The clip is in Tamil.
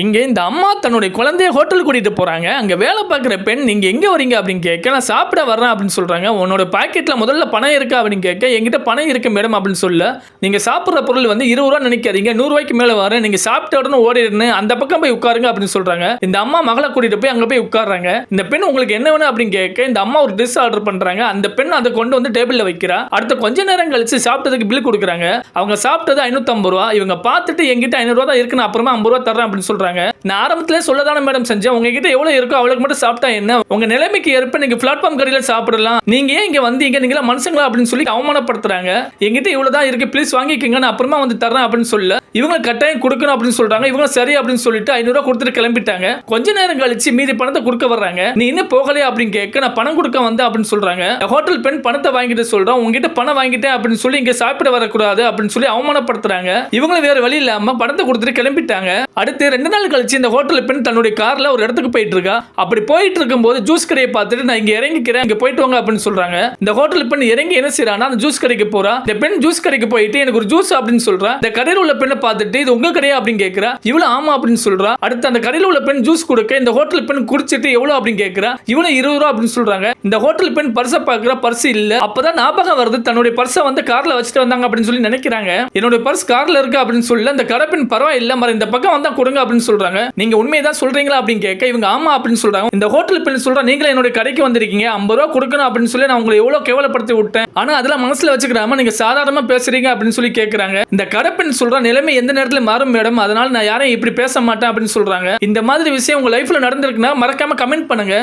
இங்க இந்த அம்மா தன்னுடைய குழந்தைய ஹோட்டல் கூட்டிட்டு போறாங்க. அங்க வேலை பார்க்குற பெண், நீங்க எங்க வரீங்க அப்படின்னு கேட்க, நான் சாப்பிட வர்றேன் அப்படின்னு சொல்றாங்க. உன்னோட பாக்கெட்ல முதல்ல பணம் இருக்கா அப்படின்னு கேட்க, என்கிட்ட பணம் இருக்கு மேடம் அப்படின்னு சொல்ல, நீங்க சாப்பிடுற பொருள் வந்து ரூ. 20 நினைக்காதீங்க, ரூ. 100 மேல வரேன், நீங்க சாப்பிட்ட உடனே ஓடிடுன்னு அந்த பக்கம் போய் உட்காருங்க அப்படின்னு சொல்றாங்க. இந்த அம்மா மகளை கூட்டிட்டு போய் அங்க போய் உட்கார்றாங்க. இந்த பெண் உங்களுக்கு என்ன வேணும் அப்படின்னு கேட்க, இந்த அம்மா ஒரு டிஷ் ஆர்டர் பண்றாங்க. அந்த பெண் அதை கொண்டு வந்து டேபிள்ல வைக்கிறா. அடுத்த கொஞ்ச நேரம் கழிச்சு சாப்பிட்டதுக்கு பில் கொடுக்குறாங்க. அவங்க சாப்பிட்டது ரூ. 550. இவங்க பார்த்துட்டு என்கிட்ட ரூ. 500 தான் இருக்கு, நான் அப்புறமா ரூ. 50 தர்றேன் அப்படின்னு சொல்றாங்க. நான் ஆரம்பத்திலே சொல்லதானே மேடம் செஞ்சேன், உங்ககிட்ட எவ்வளவு இருக்கோ அவளுக்கு மட்டும் சாப்பிட்டா என்ன, உங்க நிலைமைக்கு ஏற்ப நீங்க பிளாட்ஃபார்ம் கடையில சாப்பிடலாம், நீங்க ஏன் இங்க வந்தீங்க, நீங்களா மனுஷங்களா அப்படின்னு சொல்லி அவமானப்படுத்துறாங்க. என்கிட்ட இவ்வளவுதான் இருக்கு, ப்ளீஸ் வாங்கிக்கங்க, நான் அப்புறமா வந்து தரேன் அப்படின்னு சொல்ல, இவங்க கட்டாயம் கொடுக்கணும் அப்படின்னு சொல்றாங்க. இவங்க சரி அப்படின்னு சொல்லிட்டு ரூ. 500 கொடுத்துட்டு கிளம்பிட்டாங்க. கொஞ்ச நேரம் கழிச்சு மீதி பணத்தை கொடுக்க வர்றாங்க. நீ இன்னும் போகலையா அப்படின்னு கேட்க, நான் பணம் கொடுக்க வந்தேன் அப்படின்னு சொல்றாங்க. ஹோட்டல் பெண் பணத்தை வாங்கிட்டு சொல்றோம், உங்ககிட்ட பணம் வாங்கிட்டேன் அப்படின்னு சொல்லி இங்க சாப்பிட வரக்கூடாது அப்படின்னு சொல்லி அவமானப்படுத்துறாங்க. இவங்க வேற வழி இல்லாம பணத்தை கொடுத்துட்டு கிளம்பிட்டாங்க. அடுத்து 2 நாள் கழிச்சு இந்த ஹோட்டல் பெண் தன்னுடைய கார்ல ஒரு இடத்துக்கு போயிட்டு இருக்கா. அப்படி போயிட்டு இருக்கும்போது ஜூஸ் கடையை பார்த்துட்டு, நான் இங்க இறங்கிக்கிறேன், இங்க போயிட்டு வாங்க அப்படின்னு சொல்றாங்க. இந்த ஹோட்டல் பெண் இறங்கி என்ன செய்யறானா, அந்த ஜூஸ் கடைக்கு போறா. இந்த பெண் ஜூஸ் கடைக்கு போயிட்டு எனக்கு ஒரு ஜூஸ் அப்படின்னு சொல்றா. இந்த கடையில் உள்ள பெண்ணை பார்த்துட்டு, இது உங்க கடையா அப்படின்னு கேட்கிறா. இவ்வளவு ஆமா அப்படின்னு சொல்றா. அடுத்து அந்த கடையில் உள்ள பெண் ஜூஸ் கொடுக்க, இந்த ஹோட்டல் பெண் குடிச்சிட்டு எவ்வளவு அப்படின்னு கேட்கிறா. இவ்வளவு ரூ. 20 அப்படின்னு சொல்றாங்க. இந்த ஹோட்டல் பெண் பர்ஸை பார்க்கிறா, பர்ஸ் இல்ல. அப்பதான் ஞாபகம் வருது, தன்னுடைய பர்ஸை வந்து கார்ல வச்சுட்டு வந்தாங்க அப்படின்னு சொல்லி நினைக்கிறாங்க. என்னோட பர்ஸ் கார்ல இருக்கு அப்படின்னு சொல்ல, இந்த கடை பெண் பரவாயில்ல மர இந்த பக்கம் வந்தா கொடுங்க அப்படின்னு சொல்றாங்க. நீங்க உண்மையதான் சொல்றீங்களா அப்படின்னு கேட்க, இவங்க ஆமா அப்படின்னு சொல்றாங்க. இந்த ஹோட்டல் பெண் சொல்றா, நீங்களே என்னோட கடைக்கு வந்திருக்கீங்க, ரூ. 50 கொடுக்கணும் அப்படின்னு சொல்லி நான் உங்களை எவ்வளவு கேவலப்படுத்தி விட்டேன், ஆனா அதெல்லாம் மனசுல வச்சுக்கிறாம நீங்க சாதாரணமா பேசுறீங்க அப்படின்னு சொல்லி கேட்கறாங்க. இந்த கடை பெண் சொல்றா, நிலைமை எந்த நேரத்துல மாறும் மேடம், அதனால நான் யாரையும் இப்படி பேச மாட்டேன் அப்படின்னு சொல்றாங்க. இந்த மாதிரி விஷயம் உங்க லைஃப்ல நடந்திருக்குன்னா மறக்காம கமெண்ட் பண்ணுங்க.